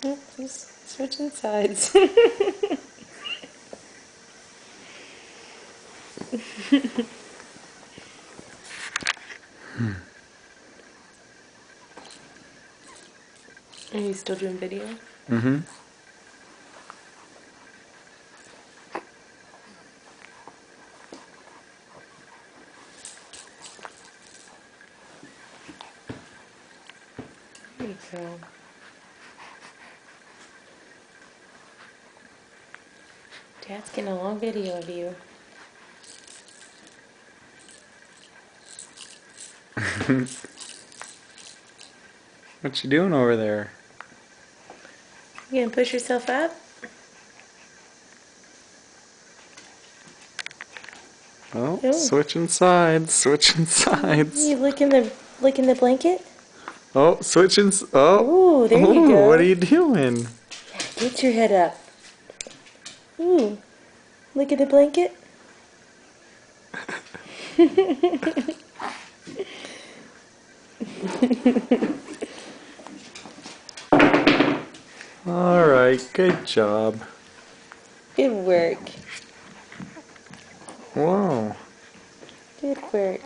Just switching sides. Are you still doing video? Mm-hmm. There you go. Dad's getting a long video of you. What you doing over there? You gonna push yourself up? Oh, Oh. switching sides, switching sides. You licking the blanket? Oh, oh, Ooh, there you ooh, go. what are you doing? Yeah, get your head up. Ooh, look at the blanket. All right, good job. Good work. Whoa. Good work.